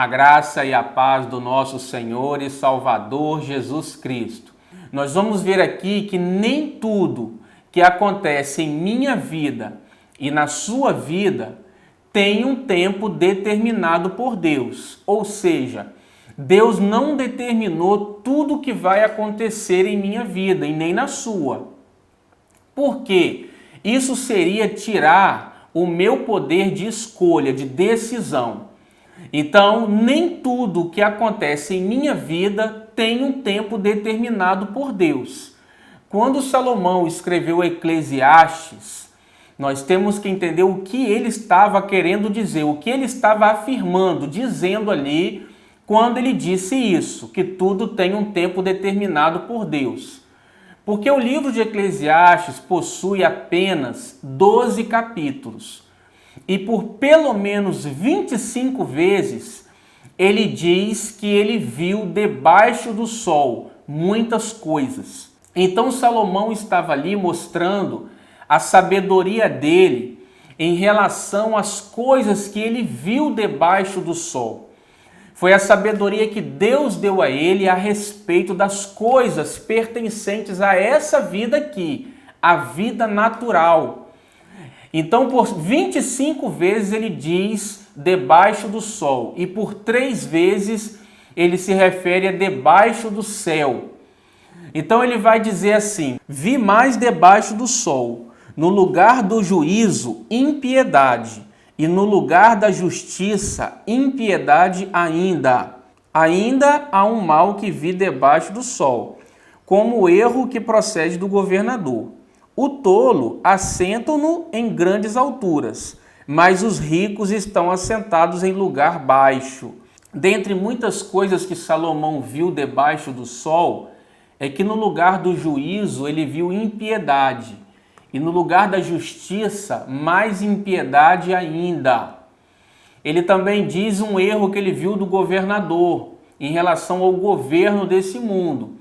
A graça e a paz do nosso Senhor e Salvador Jesus Cristo. Nós vamos ver aqui que nem tudo que acontece em minha vida e na sua vida tem um tempo determinado por Deus. Ou seja, Deus não determinou tudo o que vai acontecer em minha vida e nem na sua. Por quê? Isso seria tirar o meu poder de escolha, de decisão. Então, nem tudo que acontece em minha vida tem um tempo determinado por Deus. Quando Salomão escreveu o Eclesiastes, nós temos que entender o que ele estava querendo dizer, o que ele estava afirmando, dizendo ali, quando ele disse isso, que tudo tem um tempo determinado por Deus. Porque o livro de Eclesiastes possui apenas 12 capítulos. E por pelo menos 25 vezes, ele diz que ele viu debaixo do sol muitas coisas. Então Salomão estava ali mostrando a sabedoria dele em relação às coisas que ele viu debaixo do sol. Foi a sabedoria que Deus deu a ele a respeito das coisas pertencentes a essa vida aqui, a vida natural. Então, por 25 vezes ele diz debaixo do sol e por 3 vezes ele se refere a debaixo do céu. Então ele vai dizer assim: vi mais debaixo do sol, no lugar do juízo, impiedade, e no lugar da justiça, impiedade ainda. Ainda há um mal que vi debaixo do sol, como o erro que procede do governador. O tolo assentam-no em grandes alturas, mas os ricos estão assentados em lugar baixo. Dentre muitas coisas que Salomão viu debaixo do sol, é que no lugar do juízo ele viu impiedade, e no lugar da justiça, mais impiedade ainda. Ele também diz um erro que ele viu do governador, em relação ao governo desse mundo,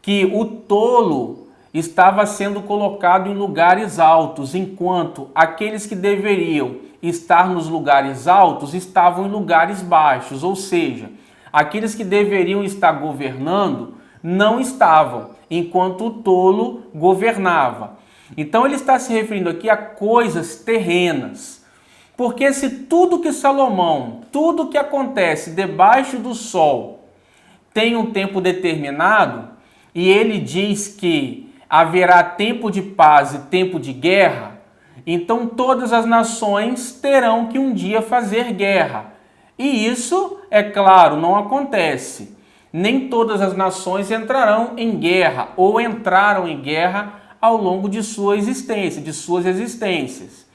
que o tolo estava sendo colocado em lugares altos, enquanto aqueles que deveriam estar nos lugares altos estavam em lugares baixos, ou seja, aqueles que deveriam estar governando não estavam, enquanto o tolo governava. Então ele está se referindo aqui a coisas terrenas, porque se tudo que Salomão, tudo que acontece debaixo do sol tem um tempo determinado, e ele diz que haverá tempo de paz e tempo de guerra, então todas as nações terão que um dia fazer guerra. E isso, é claro, não acontece. Nem todas as nações entrarão em guerra ou entraram em guerra ao longo de sua existência, de suas existências.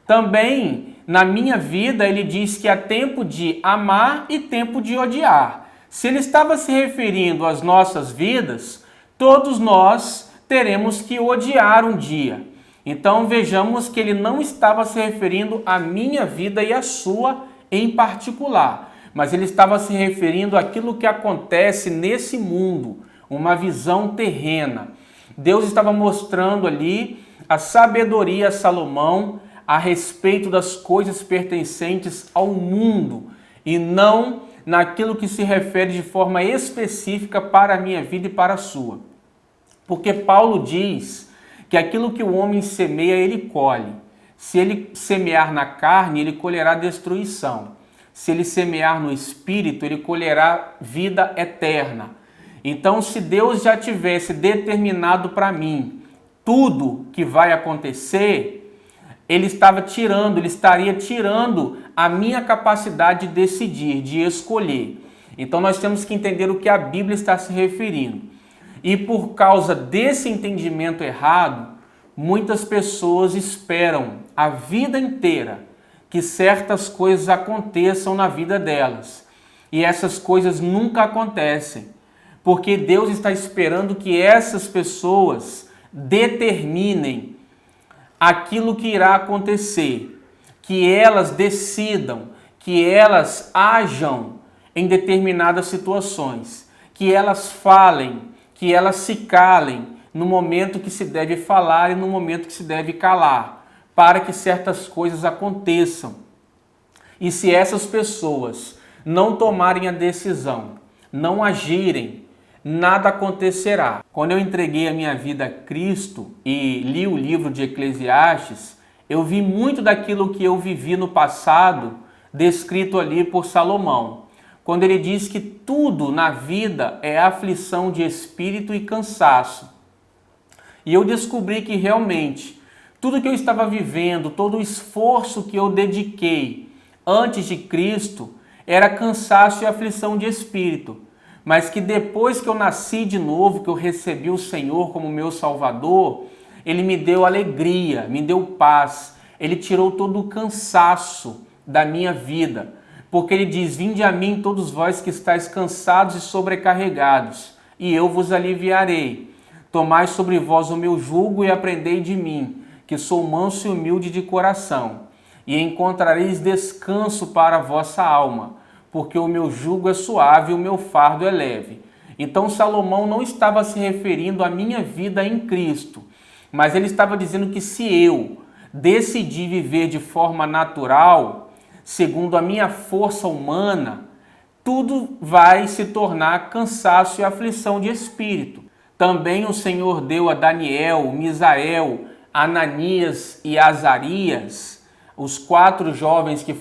Também, na minha vida, ele diz que há tempo de amar e tempo de odiar. Se ele estava se referindo às nossas vidas, todos nós teremos que odiar um dia. Então vejamos que ele não estava se referindo à minha vida e à sua em particular, mas ele estava se referindo àquilo que acontece nesse mundo, uma visão terrena. Deus estava mostrando ali a sabedoria a Salomão a respeito das coisas pertencentes ao mundo e não naquilo que se refere de forma específica para a minha vida e para a sua. Porque Paulo diz que aquilo que o homem semeia, ele colhe. Se ele semear na carne, ele colherá destruição. Se ele semear no espírito, ele colherá vida eterna. Então, se Deus já tivesse determinado para mim tudo que vai acontecer, ele estaria tirando a minha capacidade de decidir, de escolher. Então, nós temos que entender o que a Bíblia está se referindo. E por causa desse entendimento errado, muitas pessoas esperam a vida inteira que certas coisas aconteçam na vida delas. E essas coisas nunca acontecem, porque Deus está esperando que essas pessoas determinem aquilo que irá acontecer, que elas decidam, que elas ajam em determinadas situações, que elas falem, que elas se calem no momento que se deve falar e no momento que se deve calar, para que certas coisas aconteçam. E se essas pessoas não tomarem a decisão, não agirem, nada acontecerá. Quando eu entreguei a minha vida a Cristo e li o livro de Eclesiastes, eu vi muito daquilo que eu vivi no passado descrito ali por Salomão, quando ele diz que tudo na vida é aflição de espírito e cansaço. E eu descobri que realmente tudo que eu estava vivendo, todo o esforço que eu dediquei antes de Cristo era cansaço e aflição de espírito, mas que depois que eu nasci de novo, que eu recebi o Senhor como meu Salvador, Ele me deu alegria, me deu paz, Ele tirou todo o cansaço da minha vida, porque Ele diz: vinde a mim todos vós que estáis cansados e sobrecarregados, e eu vos aliviarei. Tomai sobre vós o meu jugo e aprendei de mim, que sou manso e humilde de coração, e encontrareis descanso para a vossa alma, porque o meu jugo é suave e o meu fardo é leve. Então Salomão não estava se referindo à minha vida em Cristo, mas ele estava dizendo que se eu decidir viver de forma natural, segundo a minha força humana, tudo vai se tornar cansaço e aflição de espírito. Também o Senhor deu a Daniel, Misael, Ananias e Azarias, os 4 jovens que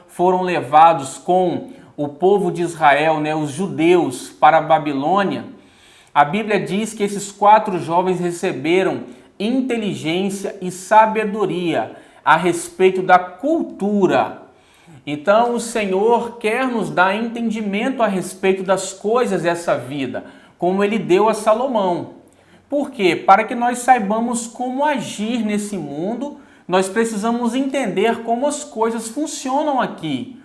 foram levados com o povo de Israel, os judeus, para a Babilônia. A Bíblia diz que esses 4 jovens receberam inteligência e sabedoria a respeito da cultura. Então o Senhor quer nos dar entendimento a respeito das coisas dessa vida, como Ele deu a Salomão. Por quê? Para que nós saibamos como agir nesse mundo, nós precisamos entender como as coisas funcionam aqui.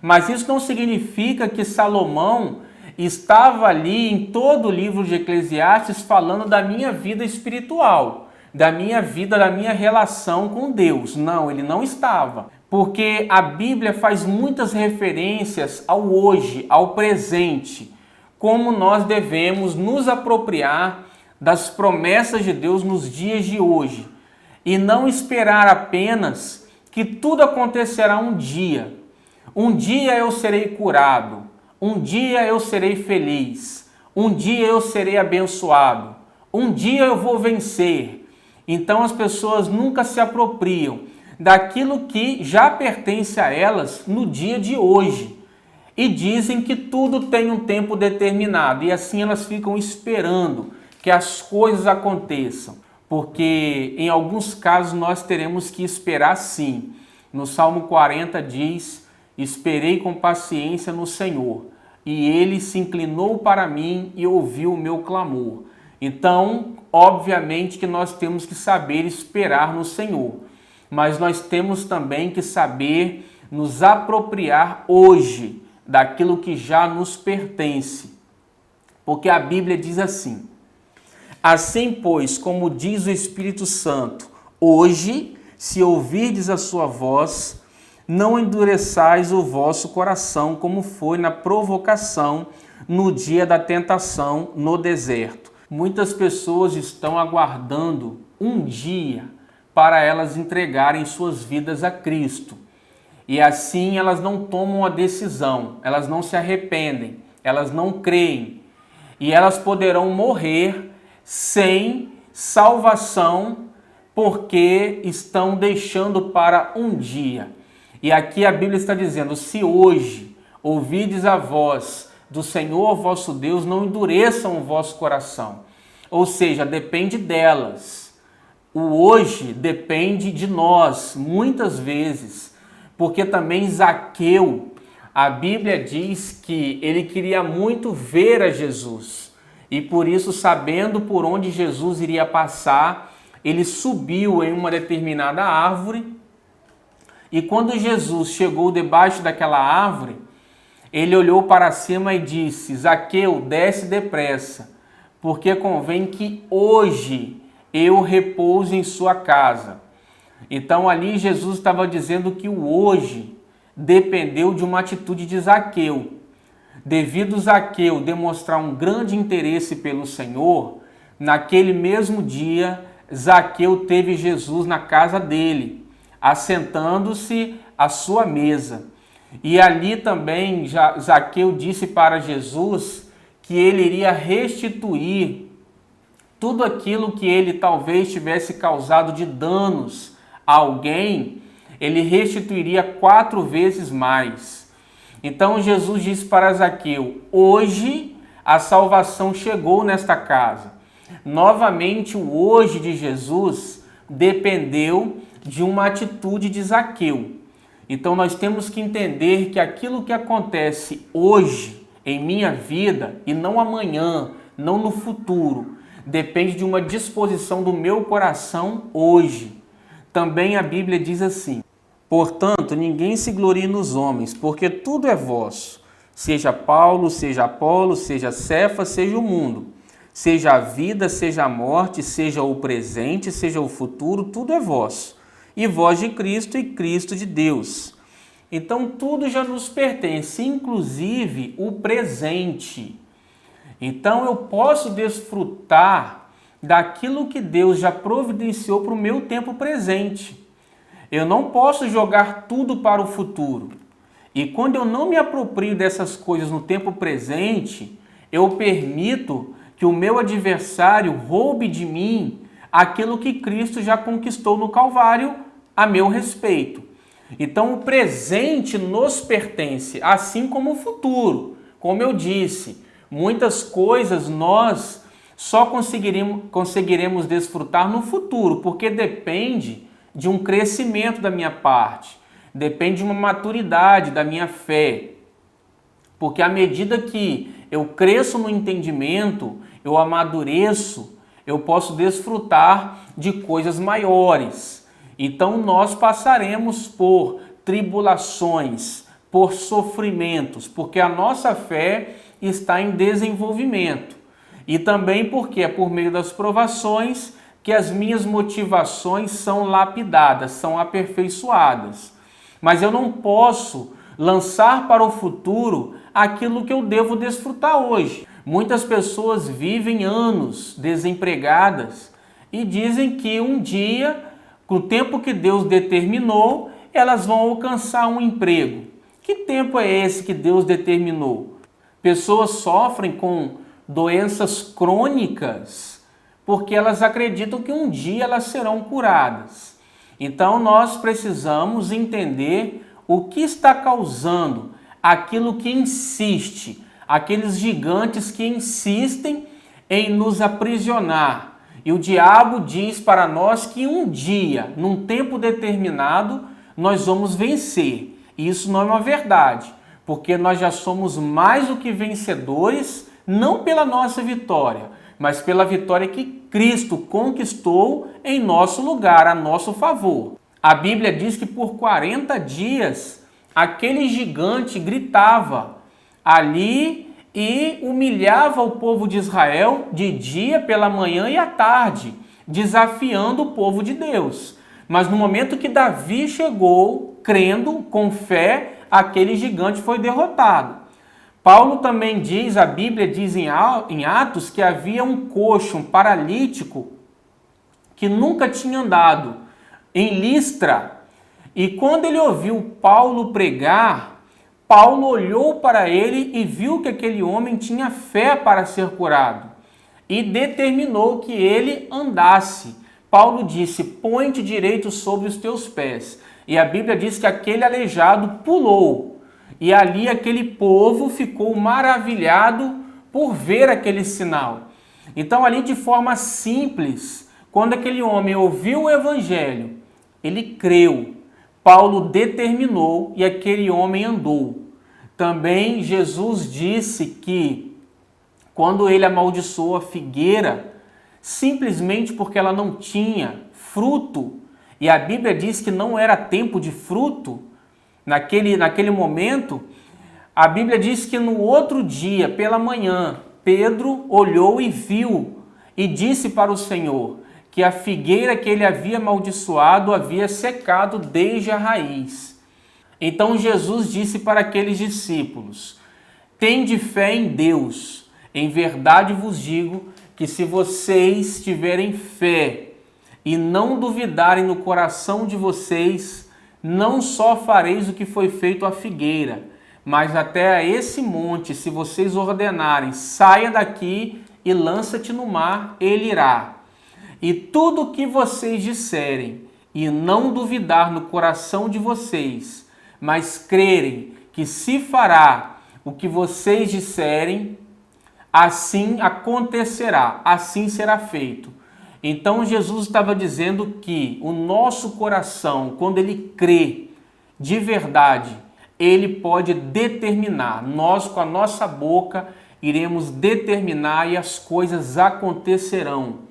Mas isso não significa que Salomão estava ali em todo o livro de Eclesiastes falando da minha vida espiritual, da minha vida, da minha relação com Deus. Não, ele não estava. Porque a Bíblia faz muitas referências ao hoje, ao presente, como nós devemos nos apropriar das promessas de Deus nos dias de hoje e não esperar apenas que tudo acontecerá um dia. Um dia eu serei curado, um dia eu serei feliz, um dia eu serei abençoado, um dia eu vou vencer. Então as pessoas nunca se apropriam daquilo que já pertence a elas no dia de hoje. E dizem que tudo tem um tempo determinado e assim elas ficam esperando que as coisas aconteçam. Porque em alguns casos nós teremos que esperar sim. No Salmo 40 diz: esperei com paciência no Senhor, e Ele se inclinou para mim e ouviu o meu clamor. Então, obviamente que nós temos que saber esperar no Senhor, mas nós temos também que saber nos apropriar hoje daquilo que já nos pertence. Porque a Bíblia diz assim: assim, pois, como diz o Espírito Santo, hoje, se ouvirdes a sua voz, não endureçais o vosso coração, como foi na provocação no dia da tentação no deserto. Muitas pessoas estão aguardando um dia para elas entregarem suas vidas a Cristo. E assim elas não tomam a decisão, elas não se arrependem, elas não creem. E elas poderão morrer sem salvação, porque estão deixando para um dia. E aqui a Bíblia está dizendo: se hoje ouvides a voz do Senhor vosso Deus, não endureçam o vosso coração. Ou seja, depende delas. O hoje depende de nós, muitas vezes, porque também Zaqueu, a Bíblia diz que ele queria muito ver a Jesus. E por isso, sabendo por onde Jesus iria passar, ele subiu em uma determinada árvore. E quando Jesus chegou debaixo daquela árvore, ele olhou para cima e disse: Zaqueu, desce depressa, porque convém que hoje eu repouse em sua casa. Então ali Jesus estava dizendo que o hoje dependeu de uma atitude de Zaqueu. Devido Zaqueu demonstrar um grande interesse pelo Senhor, naquele mesmo dia, Zaqueu teve Jesus na casa dele, assentando-se à sua mesa. E ali também Zaqueu disse para Jesus que ele iria restituir tudo aquilo que ele talvez tivesse causado de danos a alguém, ele restituiria 4 vezes mais. Então Jesus disse para Zaqueu: hoje a salvação chegou nesta casa. Novamente, o hoje de Jesus dependeu de uma atitude de Zaqueu. Então nós temos que entender que aquilo que acontece hoje em minha vida e não amanhã, não no futuro, depende de uma disposição do meu coração hoje. Também a Bíblia diz assim: portanto, ninguém se glorie nos homens, porque tudo é vosso. Seja Paulo, seja Apolo, seja Cefas, seja o mundo. Seja a vida, seja a morte, seja o presente, seja o futuro, tudo é vosso. E vós de Cristo e Cristo de Deus. Então tudo já nos pertence, inclusive o presente. Então eu posso desfrutar daquilo que Deus já providenciou para o meu tempo presente. Eu não posso jogar tudo para o futuro. E quando eu não me aproprio dessas coisas no tempo presente, eu permito que o meu adversário roube de mim aquilo que Cristo já conquistou no Calvário a meu respeito. Então o presente nos pertence, assim como o futuro. Como eu disse, muitas coisas nós só conseguiremos desfrutar no futuro, porque depende de um crescimento da minha parte, depende de uma maturidade da minha fé. Porque à medida que eu cresço no entendimento, eu amadureço, eu posso desfrutar de coisas maiores. Então nós passaremos por tribulações, por sofrimentos, porque a nossa fé está em desenvolvimento. E também porque é por meio das provações que as minhas motivações são lapidadas, são aperfeiçoadas. Mas eu não posso lançar para o futuro aquilo que eu devo desfrutar hoje. Muitas pessoas vivem anos desempregadas e dizem que um dia, com o tempo que Deus determinou, elas vão alcançar um emprego. Que tempo é esse que Deus determinou? Pessoas sofrem com doenças crônicas porque elas acreditam que um dia elas serão curadas. Então nós precisamos entender o que está causando aquilo que insiste, aqueles gigantes que insistem em nos aprisionar. E o diabo diz para nós que um dia, num tempo determinado, nós vamos vencer. E isso não é uma verdade, porque nós já somos mais do que vencedores, não pela nossa vitória, mas pela vitória que Cristo conquistou em nosso lugar, a nosso favor. A Bíblia diz que por 40 dias aquele gigante gritava ali e humilhava o povo de Israel de dia, pela manhã e à tarde, desafiando o povo de Deus. Mas no momento que Davi chegou, crendo, com fé, aquele gigante foi derrotado. Paulo também diz, a Bíblia diz em Atos, que havia um coxo, um paralítico, que nunca tinha andado, em Listra. E quando ele ouviu Paulo pregar, Paulo olhou para ele e viu que aquele homem tinha fé para ser curado. E determinou que ele andasse. Paulo disse: põe-te direito sobre os teus pés. E a Bíblia diz que aquele aleijado pulou. E ali aquele povo ficou maravilhado por ver aquele sinal. Então ali de forma simples, quando aquele homem ouviu o evangelho, ele creu. Paulo determinou e aquele homem andou. Também Jesus disse que quando ele amaldiçoou a figueira, simplesmente porque ela não tinha fruto, e a Bíblia diz que não era tempo de fruto, naquele momento, a Bíblia diz que no outro dia, pela manhã, Pedro olhou e viu e disse para o Senhor que a figueira que ele havia amaldiçoado havia secado desde a raiz. Então Jesus disse para aqueles discípulos: tende fé em Deus, em verdade vos digo que se vocês tiverem fé e não duvidarem no coração de vocês, não só fareis o que foi feito à figueira, mas até a esse monte, se vocês ordenarem, saia daqui e lança-te no mar, ele irá. E tudo o que vocês disserem, e não duvidar no coração de vocês, mas crerem que se fará o que vocês disserem, assim acontecerá, assim será feito. Então Jesus estava dizendo que o nosso coração, quando ele crê de verdade, ele pode determinar. Nós, com a nossa boca, iremos determinar e as coisas acontecerão.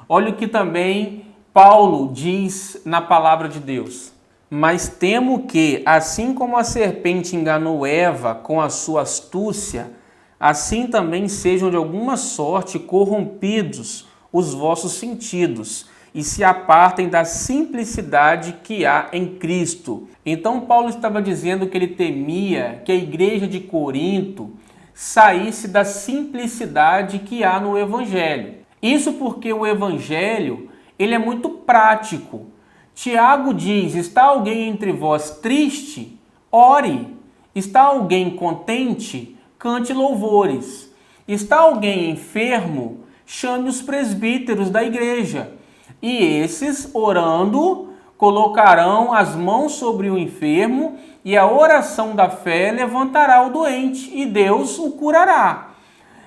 Olha o que também Paulo diz na palavra de Deus. Mas temo que, assim como a serpente enganou Eva com a sua astúcia, assim também sejam de alguma sorte corrompidos os vossos sentidos e se apartem da simplicidade que há em Cristo. Então Paulo estava dizendo que ele temia que a igreja de Corinto saísse da simplicidade que há no Evangelho. Isso porque o Evangelho ele é muito prático. Tiago diz, está alguém entre vós triste? Ore. Está alguém contente? Cante louvores. Está alguém enfermo? Chame os presbíteros da igreja. E esses, orando, colocarão as mãos sobre o enfermo e a oração da fé levantará o doente e Deus o curará.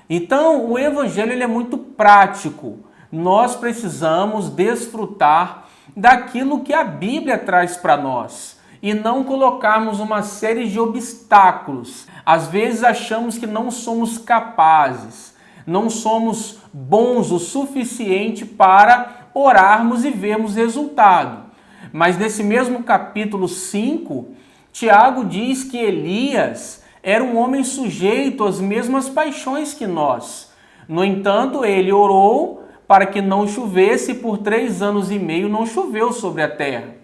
Então, o evangelho ele é muito prático. Nós precisamos desfrutar daquilo que a Bíblia traz para nós e não colocarmos uma série de obstáculos. Às vezes achamos que não somos capazes, não somos bons o suficiente para orarmos e vermos resultado. Mas nesse mesmo capítulo 5, Tiago diz que Elias era um homem sujeito às mesmas paixões que nós. No entanto, ele orou para que não chovesse e por 3 anos e meio não choveu sobre a terra.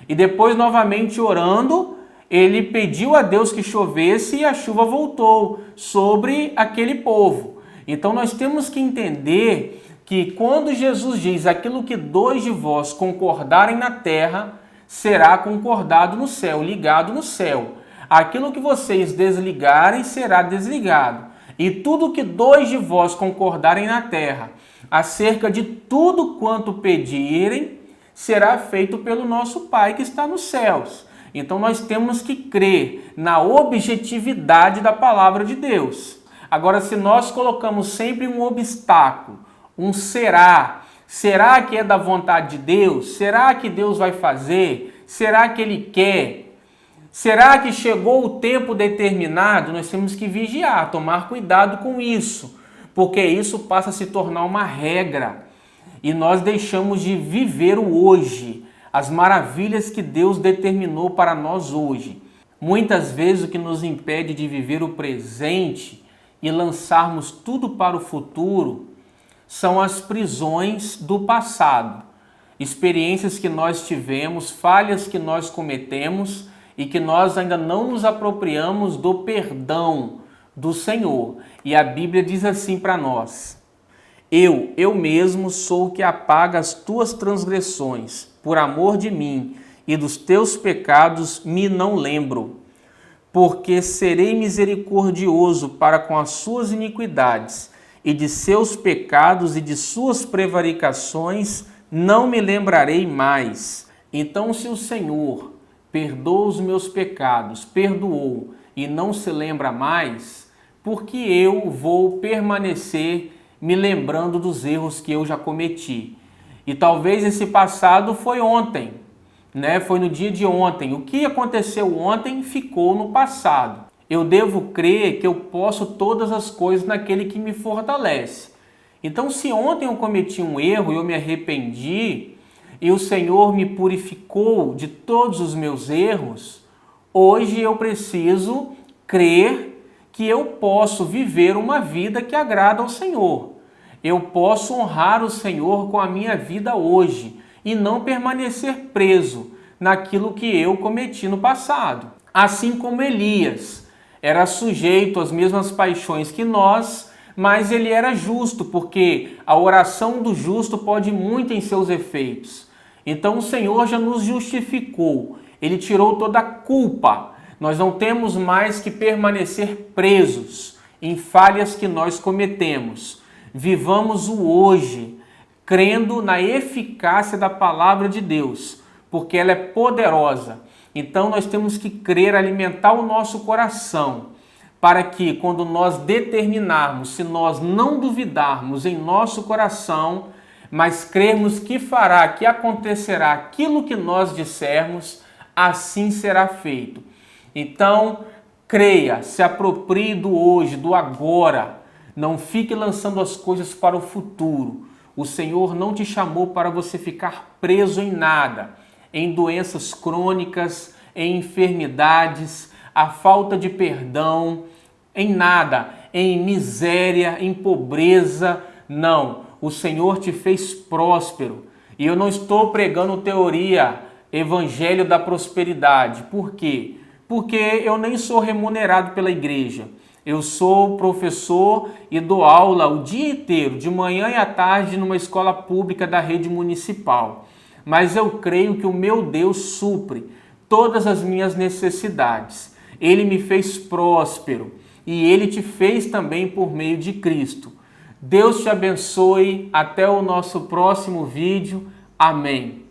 E depois, novamente orando, ele pediu a Deus que chovesse e a chuva voltou sobre aquele povo. Então nós temos que entender que quando Jesus diz aquilo que 2 de vós concordarem na terra, será concordado no céu, ligado no céu. Aquilo que vocês desligarem será desligado. E tudo que 2 de vós concordarem na terra, acerca de tudo quanto pedirem, será feito pelo nosso Pai que está nos céus. Então nós temos que crer na objetividade da palavra de Deus. Agora, se nós colocamos sempre um obstáculo, um será que é da vontade de Deus? Será que Deus vai fazer? Será que Ele quer? Será que chegou o tempo determinado? Nós temos que vigiar, tomar cuidado com isso, porque isso passa a se tornar uma regra e nós deixamos de viver o hoje, as maravilhas que Deus determinou para nós hoje. Muitas vezes o que nos impede de viver o presente e lançarmos tudo para o futuro são as prisões do passado, experiências que nós tivemos, falhas que nós cometemos e que nós ainda não nos apropriamos do perdão do Senhor. E a Bíblia diz assim para nós: Eu mesmo sou o que apaga as tuas transgressões, por amor de mim, e dos teus pecados me não lembro. Porque serei misericordioso para com as suas iniquidades, e de seus pecados e de suas prevaricações não me lembrarei mais. Então, se o Senhor perdoa os meus pecados, perdoou e não se lembra mais, porque eu vou permanecer me lembrando dos erros que eu já cometi? E talvez esse passado foi ontem, né? Foi no dia de ontem. O que aconteceu ontem ficou no passado. Eu devo crer que eu posso todas as coisas naquele que me fortalece. Então, se ontem eu cometi um erro e eu me arrependi, e o Senhor me purificou de todos os meus erros, hoje eu preciso crer que eu posso viver uma vida que agrada ao Senhor. Eu posso honrar o Senhor com a minha vida hoje e não permanecer preso naquilo que eu cometi no passado. Assim como Elias era sujeito às mesmas paixões que nós, mas ele era justo, porque a oração do justo pode muito em seus efeitos. Então o Senhor já nos justificou. Ele tirou toda a culpa. Nós não temos mais que permanecer presos em falhas que nós cometemos. Vivamos o hoje, crendo na eficácia da palavra de Deus, porque ela é poderosa. Então nós temos que crer, alimentar o nosso coração, para que quando nós determinarmos, se nós não duvidarmos em nosso coração, mas crermos que fará, que acontecerá aquilo que nós dissermos, assim será feito. Então, creia, se aproprie do hoje, do agora. Não fique lançando as coisas para o futuro. O Senhor não te chamou para você ficar preso em nada, em doenças crônicas, em enfermidades, a falta de perdão, em nada, em miséria, em pobreza. Não, o Senhor te fez próspero. E eu não estou pregando teoria, evangelho da prosperidade. Por quê? Porque eu nem sou remunerado pela igreja. Eu sou professor e dou aula o dia inteiro, de manhã e à tarde, numa escola pública da rede municipal. Mas eu creio que o meu Deus supre todas as minhas necessidades. Ele me fez próspero e Ele te fez também por meio de Cristo. Deus te abençoe. Até o nosso próximo vídeo. Amém.